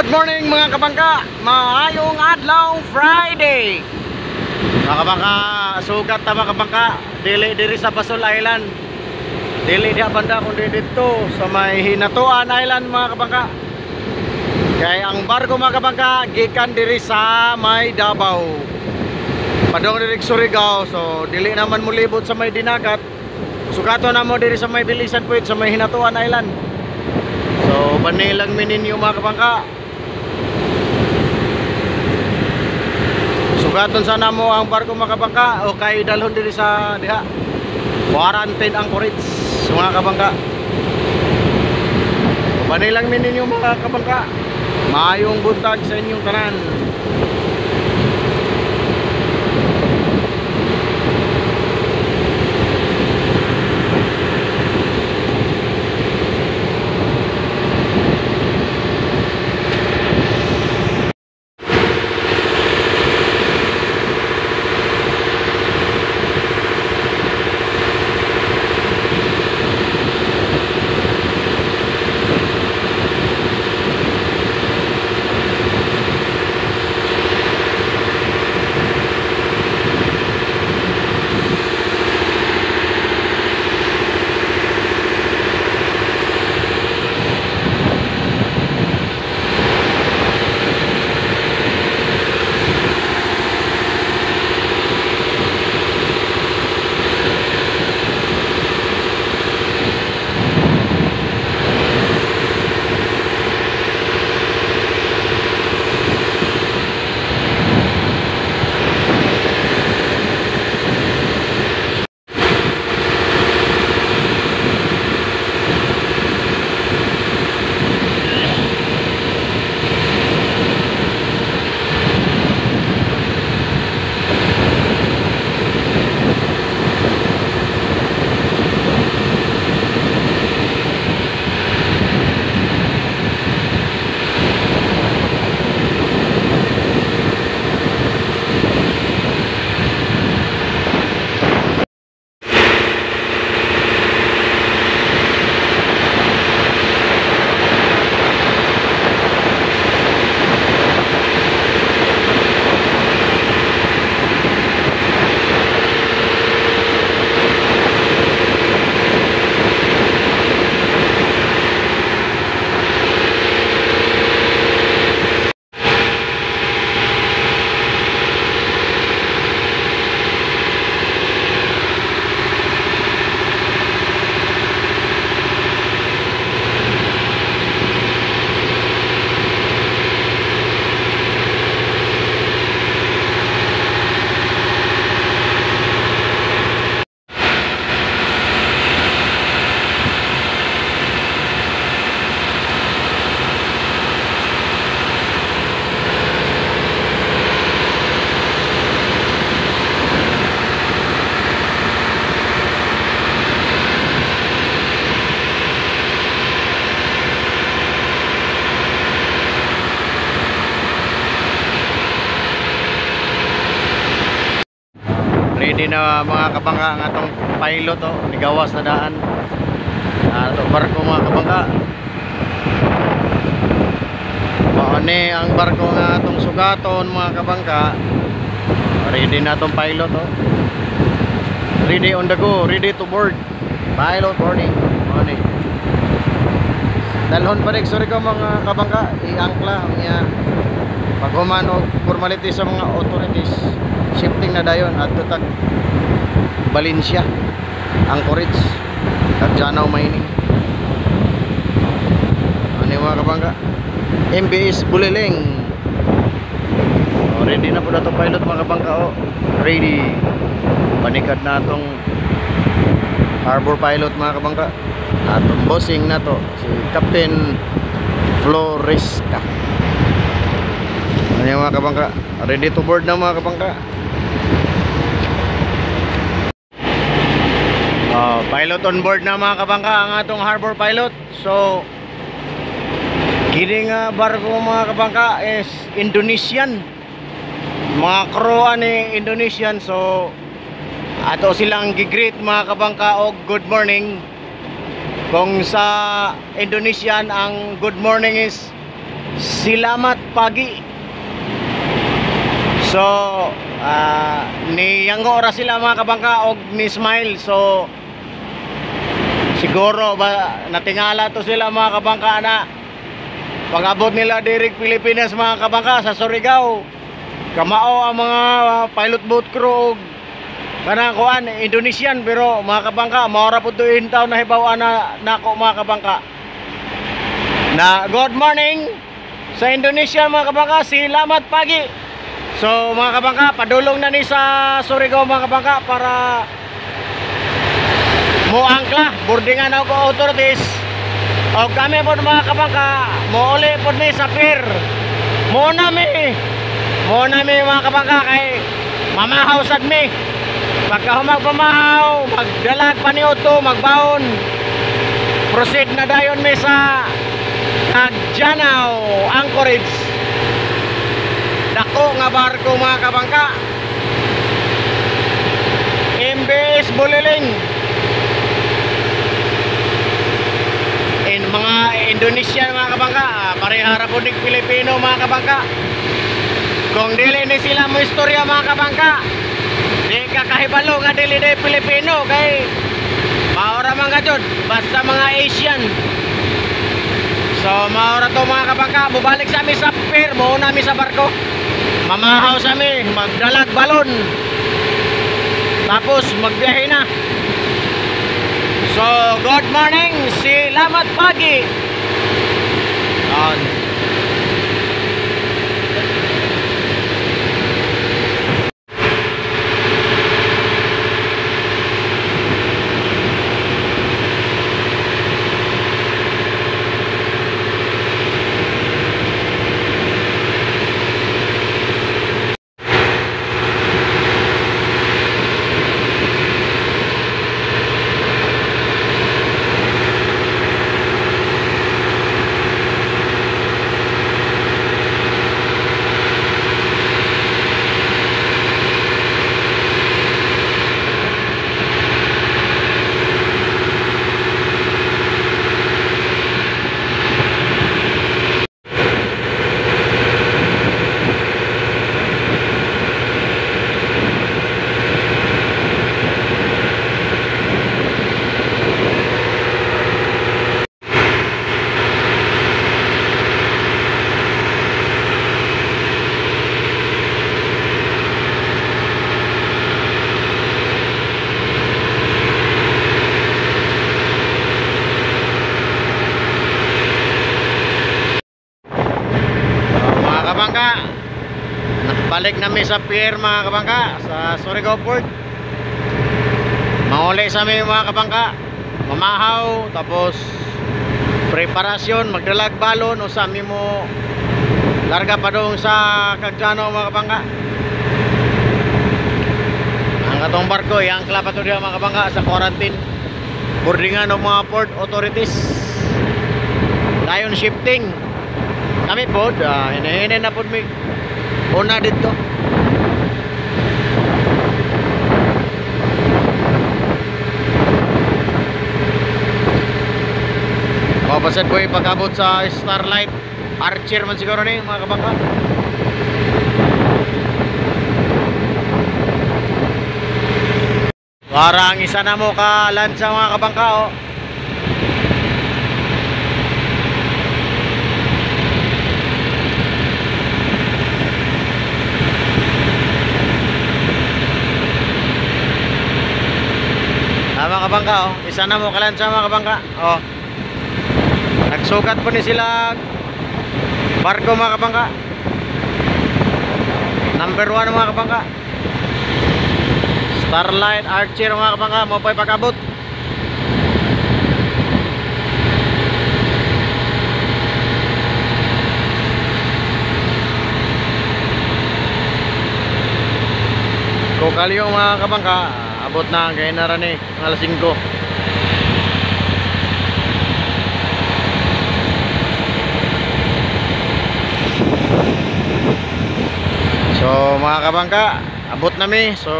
Good morning mga kabangka. Maayong adlaw Friday. Mga kabangka, sugat ta mga kabangka. Dili sa Basol Island. Dili diha banda kundi dito sa may Hinatuan Island mga kabangka. Kaya ang barko mga kabangka gikan diri sa may Davao. Padong diri Surigao, so dili naman mulibot sa may dinagat. Sugato na mo diri sa may Bilisan Puit sa may Hinatuan Island. So banilang mininyo mga kabangka. Sugaton sana mo ang barko mga kabangka o kay dalhon diri sa diha. Quarantine ang Courage mga kabangka. So banilang mininyo mga kabangka. Maayong buntag sa inyong tanan. Ready na mga kabangka ang atong pilot nigawas na daan atong barko mga kabangka. Mauni ang barko nga atong sugaton mga kabangka. Ready na atong pilot ready on the go, ready to board. Pilot boarding. Mauni dalhon pa rin sorry ko mga kabangka, iangkla niya paghuman og formality sa mga authorities. Shifting na dayon at tutag Valencia ang Courage at Janaw Mining. Ano yung mga kabangka? MBS Buleleng. Ready na po na itong pilot mga kabangka. Ready. Panikad na itong harbor pilot mga kabangka. Atong bossing na to si Captain Floresca. Ano yung mga kabangka? Ready to board na mga kabangka. Pilot on board na mga kabangka ang atong harbor pilot. So kini nga barko mga kabangka is Indonesian. Mga crew ni Indonesian, so ato silang gigreet mga kabangka og good morning. Kung sa Indonesian ang good morning is Salamat Pagi. So ni Yango ora sila mga kabangka og ni Smile. So siguro ba natingala to sila mga kabangka na pag-abot nila direk Pilipinas mga kabangka sa Surigao. Kamao ang mga pilot boat crew kanang kuan Indonesian, pero mga kabangka maora pud tuin taw na hibaw na nako mga kabangka na good morning sa Indonesia mga kabangka. Salamat Pagi. So mga kabangka, padulong na ni sa Surigao mga kabangka para moangkla boardingan ako authorities o kami po mga kabangka mouli po ni sa pier. Muna mi mga kabangka kay mamahaw sad mi. Pagka humagpamahaw, magdalag pa ni Otto, magbaon. Proceed na dayon mi sa Cagjanao, Anchorage. Dako nga barko mga kabangka. MBS Buliling. In mga Indonesian mga kabangka, parehara po ng Pilipino mga kabangka. Kung dili ni sila mo istorya mga kabangka, di kakahibalo nga dili de Pilipino kay maora man gajud basta mga Asian. So maora to mga kabangka, mubalik sa amin sa pier, muna mi sa barko. Mamahaw sa amin, magdalag balon. Tapos magbiyahe na. So good morning, salamat Pagi. Nakabalik namin sa pier mga kabangka sa Surigao Port. Mauli sa amin mga kabangka, mamahaw, tapos preparasyon, magdalag balon o sa amin mo larga pa doon sa Cagjanao mga kabangka. Ang katong barko yang klapa to diya mga kabangka sa quarantine boardingan ng mga port authorities. Dayon shifting kami po, hinahinay na po may una dito. Mapasad po yung pag-abot sa Starlight Archer man siguro na yung mga kabangka. Parang isa na mo ka-lansa mga kabangka oh. Mga kabangka oh, isa na mo kalansa mga kabangka oh. Nagsugat po ni sila barko mga kabangka. Number 1 mga kabangka, Starlight Archer mga kabangka, mo pa'y pag-abot. Kokalyo mga kabangka, abot na kaya narani ang alas 5. So mga kabangka, abot nami. So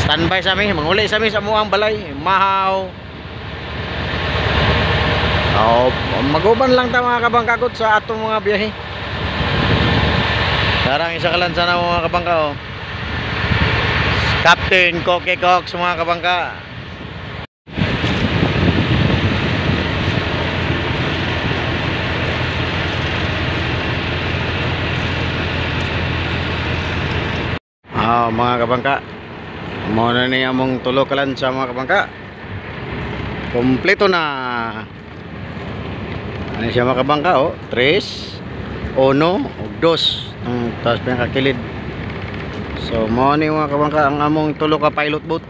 standby sa mi, manguli sa mi sa muang balay, mahaw. Oh, maguban lang ta mga kabangkakot sa atong mga biyahe. Darang isa kalan sana mga kabangka oh. Captain Koke Cox mga kabangka. Mga kabangka, mo na ni among tulo kalan sa mga kabangka. Kompleto na. Ano siya mga kabangka oh, 3, 1, ug 2 ang taas pinakakilid. So mo ni mga kabangka ang among tulo ka pilot boat.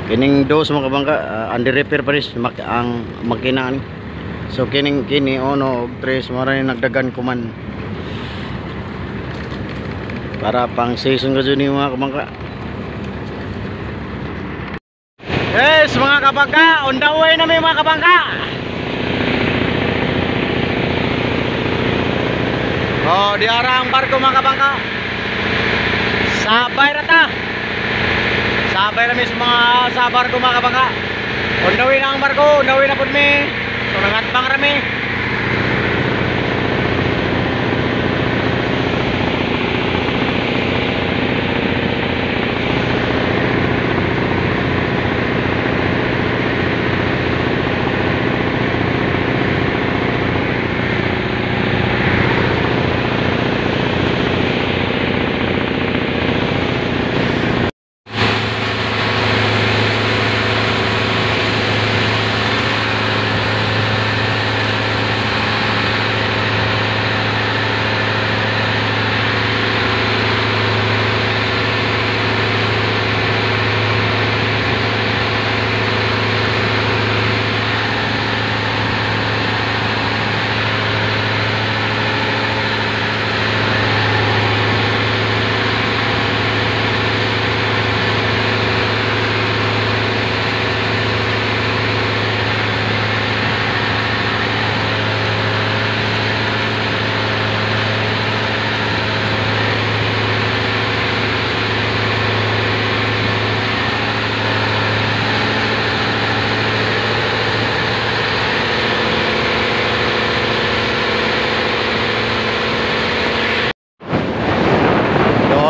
Kining 2 mga kabangka under repair pa rin ang makina ni. So kini 1 ug 3 mo rin nagdagan kuman para pang season ko dyan mga kabangka. Yes mga kabangka, on the way na may mga kabangka. Oh, diara ang barko mga kabangka. Sabay rata. Sabay na mis mga sa barko mga kabangka. On the way na ang barko, on the way na pud mi. So nangatbang rami.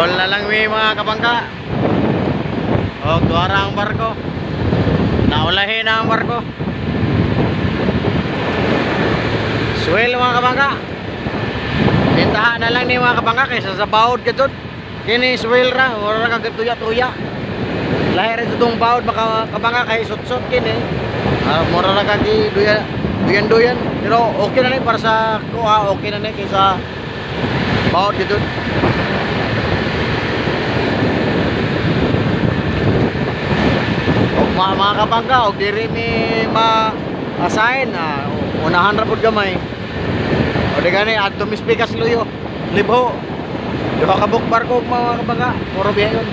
Na lang may mga kabangka. O duara ang barko. Naulahin na ang barko. Swell mga kabangka. Tintahan na lang ni mga kabangka kaysa sa baod ka dun. Kini swell ra, wala ra kagatuya-tuya. Lahir ito itong baod mga kabangka kay sut-sut kini. Mura ra kagi duyan-duyan. Pero okay na ni para sa kuha, okay na ni kaysa baod ka dun. Mga kabangka og diri mi ma-assign unahan ra pud gamay. O di gani adto mi Pikas Luyo, Libho. Duha ka buk barko mga kabangka, puro biyayon.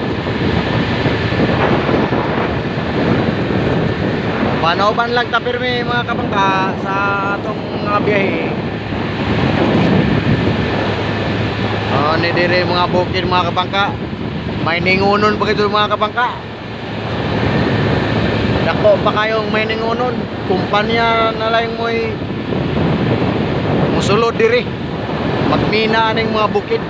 Panoban lang ta pirmi mga kabangka sa atong mga biyahe. Ni diri mga bukid mga kabangka. May ningunon pa kito mga kabangka. Dako pa kayong may ningunon, kumpanya na lang mo'y musulod diri magmina ng mga bukid.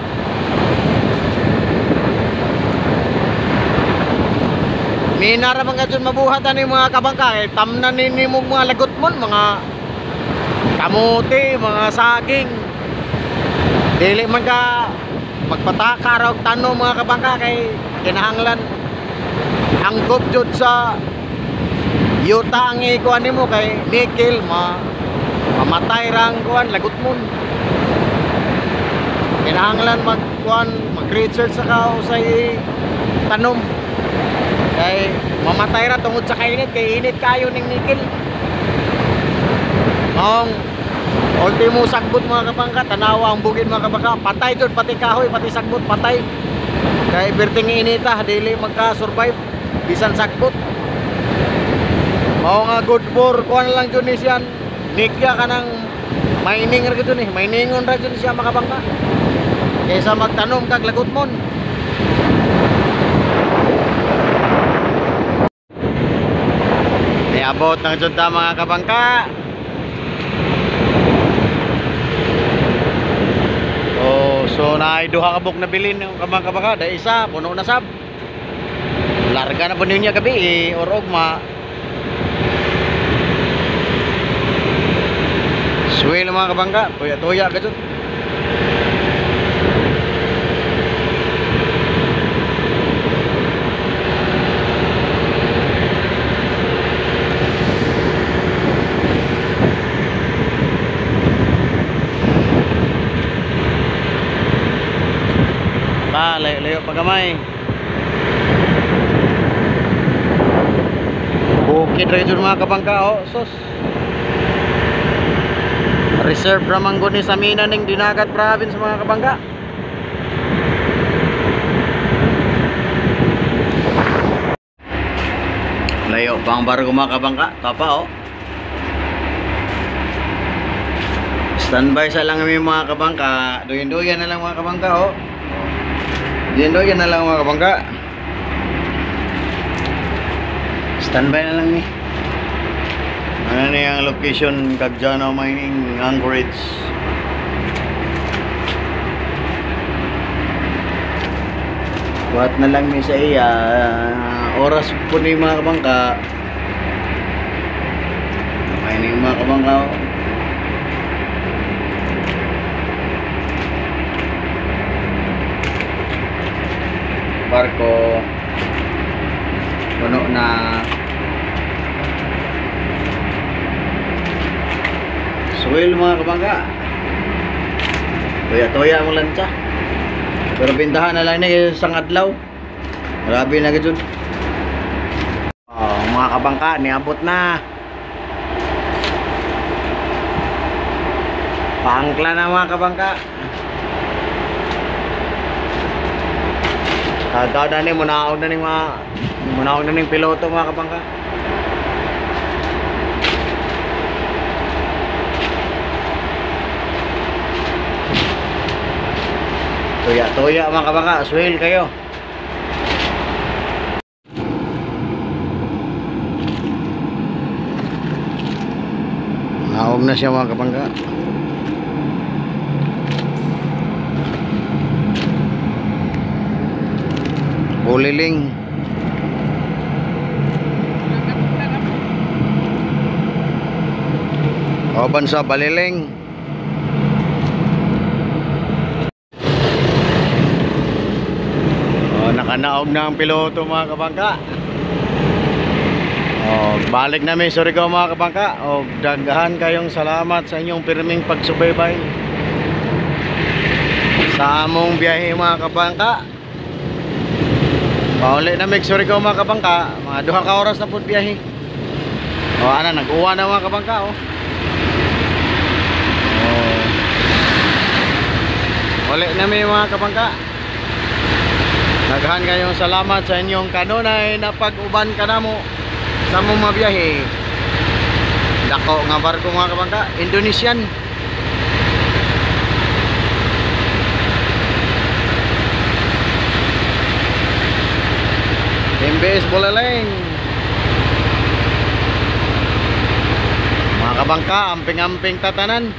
Mina ra mga dyan mabuhat ani mga kabangka eh, tamnan nini mo mga lagot mon, mga kamuti, mga saging. Dili man ka magpataka ra og tanom mga kabangka kay kinahanglan angkop jud sa yuta ang ikuan nimo kay nickel mamatay rang kuan lagot mon. Kinahanglan mag-research sa usay tanom kay mamatay ra tungod sa kainit kay init kayo ning nickel. Ang ultimo sagbot mga kabangka, tanawa ang bukid mga kabangka, patay jud pati kahoy pati sagbot patay. Kay berting inita dili magka-survive bisan sagbot. Mao nga good for kuan lang jud ni siya. Nikya kanang mining ra gid ni, miningon ra jud siya mga kabangka. Kaysa magtanom kag lagot mon. niabot ng junta mga kabangka. Oh, so naay duha ka buk na bilin ng kabangka, da isa puno na sab. Larga na po niya gabi or ugma. Swell mga kabangka, tuya-tuya ka dyan. Layo pa gamay. Bukid rin dyan mga kabangka. Oh, sus. Reserve ramanggo ni sa mina ng Dinagat Province mga kabangka. Layo pa ang barko mga kabangka. Tapa oh. Standby sa lang kami mga kabangka. Duyan-duyan na lang mga kabangka oh. Duyan-duyan na lang mga kabangka. Standby na lang ni. Ano na yung location Kagjano Mining Anchorage. Buhat na lang ni sa iya. Oras po ni mga kabangka. Mining mga kabangka. Barko puno na. Swell mga kabangka. Toya-toya mo lang siya. Pero bintahan na lang na isang adlaw. Grabe na gito. Oh, mga kabangka, niabot na. Pangkla na mga kabangka. Kada ni munaog na ning piloto mga kabangka. Toya-toya mga kabangka, swell kayo. Naog na siya mga kabangka. Buliling. Kauban sa Baliling. Oh, nakanaog na ang piloto mga kabangka. Oh, balik namin Surigao mga kabangka. Oh, daghan kayong salamat sa inyong pirming pagsubaybay sa among biyahe mga kabangka. Pauli na mig Surigao mga kabangka, mga 2 ka oras na pud biyahe. O ana nag-uwa na mga kabangka oh. Uli na mi mga kabangka. Daghan kayong salamat sa inyong kanunay na pag-uban kanamo sa among mga biyahe. Dako nga barko mga kabangka, Indonesian. MBS Buliling. Mga kabangka, amping-amping tatanan.